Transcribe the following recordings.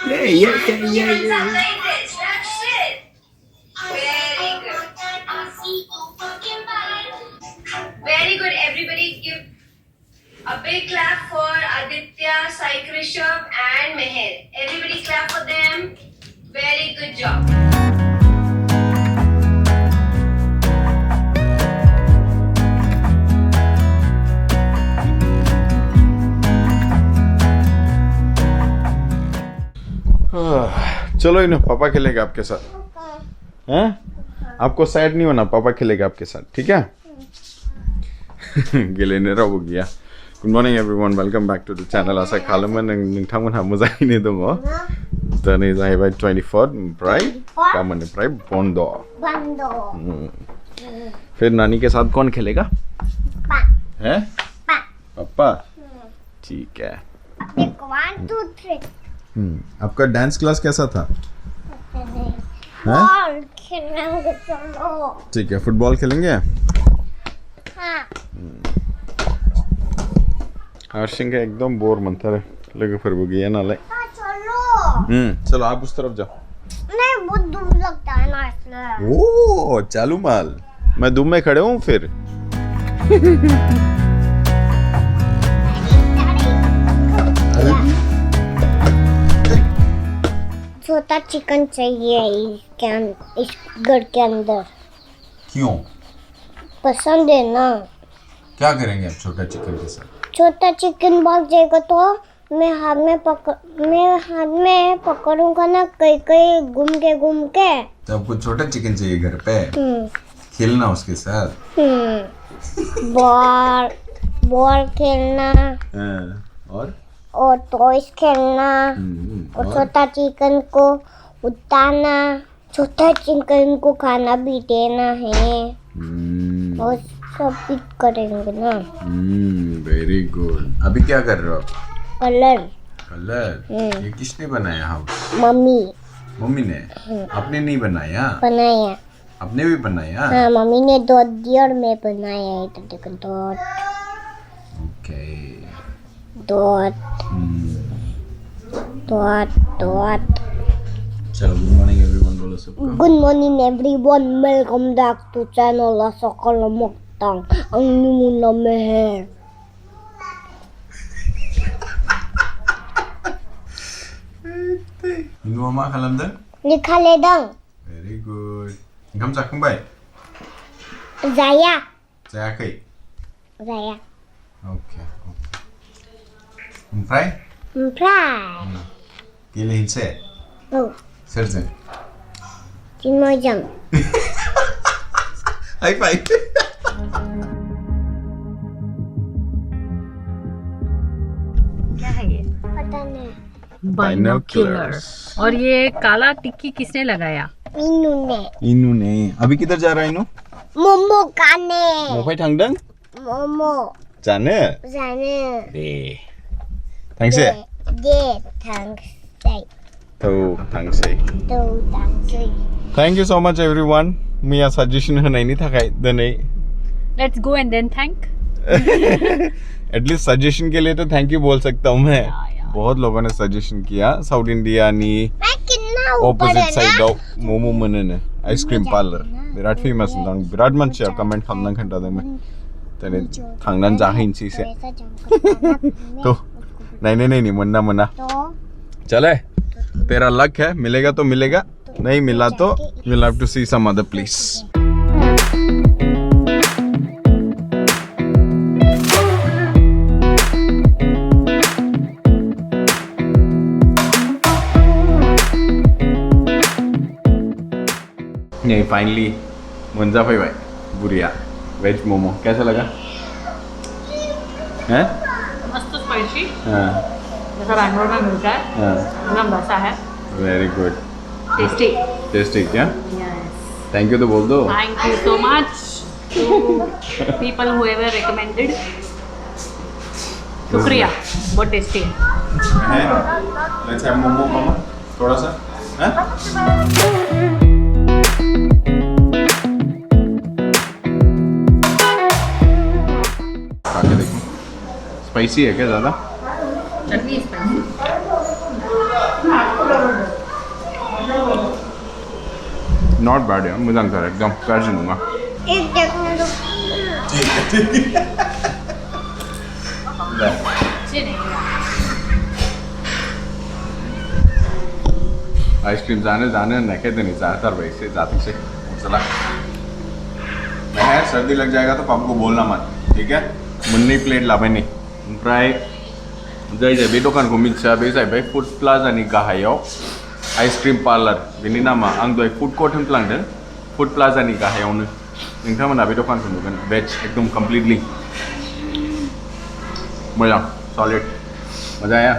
Very good. Everybody give a big clap for Aditya, Sai Krishav and Meher. Everybody clap for them. Very good job. चलो इन्हें पापा खेलेगा आपके साथ हैं? आपको सैड नहीं होना, पापा खेलेगा आपके साथ, ठीक है? गेलेनो रावबो गैया। Good morning everyone, welcome back to the channel. आसा खालामो नोंथांमोनहा मोजाङैनो दङ। दिनै जाहैबाय 24 ओमफ्राय गाबोननिफ्राय बन्द। फिर नानी के साथ कौन खेलेगा? हैं? पापा। ठीक है। 1 2 3 आपका डांस क्लास कैसा था? बॉल खेलेंगे चलो। ठीक है, फुटबॉल खेलेंगे। हाँ। हर्षिंग एकदम बोर मनता रहे, लोगोफोरबो गैया नालाय। चलो। चलो आप उस तरफ जाओ। नहीं, बहुत दूर लगता है ना इसलिए। ओह चालू माल, मैं धूप में खड़े हूँ फिर। छोटा चिकन चाहिए इस घर के अंदर। क्यों? पसंद है ना। क्या करेंगे आप छोटा चिकन के साथ? छोटा चिकन भाग जाएगा तो मैं हाथ में पकड़ूंगा ना, कहीं घूम के। तो आपको छोटा चिकन चाहिए घर पे? खेलना उसके साथ। बॉल खेलना। और टॉयज खेलना। और छोटा चिकन को उतारना, छोटा चिकन को खाना भी देना है। और सब भी करेंगे ना। Very good. अभी क्या कर रहे हो आप? कलर। ये किसने बनाया हाउस? मम्मी ने। आपने नहीं बनाया? बनाया। आपने भी बनाया? हाँ, मम्मी ने डॉट दिया और मैं बनाया। इधर देखो डॉट। ओके। डॉट। चलो गुड मॉर्निंग एवरीवन बोलो सबको। Good morning everyone, welcome back to channel Asakal Moktang. Angni muna Meher. Inu mama kalamdw? Likha ledang. Very good. Oंखाम जाखांबाय? Zaya. जायाखै? Zaya. ओके। ओमफ्राय? गेलेहैनोसै? Oh. सोरजों? Chinmoy jang. High five. क्या है ये? पता नहीं। बाइनोक्यूलर्स। और ये काला टिक्की किसने लगाया? इनू ने। अभी किधर जा रहा है इनू? मोमो खाने। मोफाय थांदों? मोमो जानो? दे। थांसै? दे थांसै। थांसै। Thank you so much everyone मैया सजेशन होनायनि थाखाय दिनै। Let's go and then thank. At least suggestion के लिए तो थैंक यू बोल सकता हूँ मैं। बहुत लोगों ने सजेशन किया। South India knee opposite side of momo mono ice cream parlour बिराद फेमस होनदां। बिराद मानसिया कमेंट खालामनानै खोन्थादोंमोन। दिनै थांनानै जाहैनोसै एसे। तो नायनि मोना। चले, तेरा लक है, मिलेगा तो मिलेगा, नहीं मिला तो you will have to see some other place. नहीं फाइनली मंजा फैबाय बुरिया वेज मोमो। कैसा लगा? हैं? मस्त स्पाइसी। हाँ। जैसा बैंगलोर में मिलता है एकदम वैसा है। Very good. टेस्टी क्या? थैंक यू तो बोल दो। Thank you so much to people who ever recommended. शुक्रिया, बहुत टेस्टी है। लेट्स हैव मोमो मामा थोड़ा सा। हैं? आके देखो स्पाइसी है क्या ज़्यादा? चटनी स्पाइसी। Not bad यार मजा आता है एकदम गाजी लूँगा एक देखने दो आइसक्रीम जाने नखे तो नहीं जाता भाई से जाती से चला मैं सर्दी लग जाएगा तो पापा को बोलना मत ठीक है मुन्नी प्लेट लावे नहीं ओमफ्राय जाय बे दखानखौ मिथिया बे जाहैबाय फुड प्लाजानि गाहायाव आइसक्रिम पार्लार बेनि नामा आं दहाय फुड कोर्ट होनफ्लांदों फुड प्लाजानि गाहायावनो नोंथांमोना बे दखानखौ नुगोन वेज एकदम कमप्लिटली मोजां सॉलिड मजा आया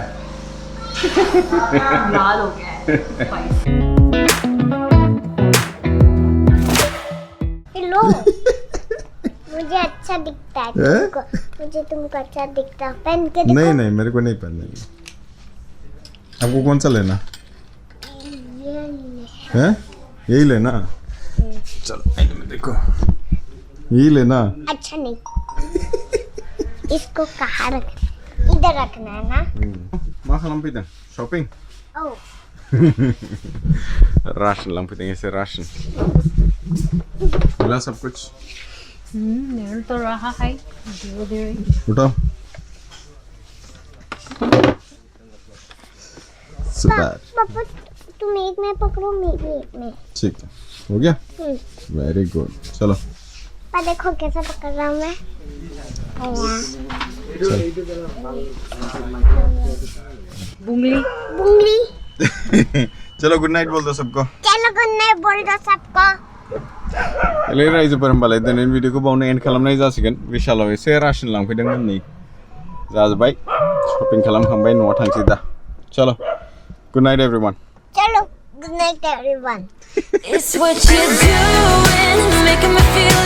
लाल हो गया है हेलो मुझे अच्छा दिखता है तुमको मुझे तुमको अच्छा दिखता है पहन के देखो नहीं मेरे को नहीं पहनना आपको कौन सा लेना है यही लेना चलो में देखो यही लेना अच्छा नहीं इसको कहाँ रखना इधर रखना है ना मा खालामफैदों शॉपिंग ओह राशन लांफैदों ऐसे राशन मिला सब कुछ मिल तो रहा है धीरे धीरे उठाओ सुपर पापा तुम एक में पकड़ो मेरी एक में ठीक है हो गया वेरी गुड चलो पापा देखो कैसे पकड़ रहा हूँ मैं बुंगली बुंगली चलो गुड नाइट बोल दो सबको चलो गुड नाइट बोल दो सबको ले रायजोफोर होमबालाय दिनैनि भिडिअखौ बावनो एन्ड खालामनाय जासिगोन विशालाव एसे राशन लांफैदोंमोन नै जाजोब्बाय शपिं खालामखांबाय न'आव थांसै दा चलो गुड नाइट एवरीवन चलो good night everyone It's what you're doing, making me feel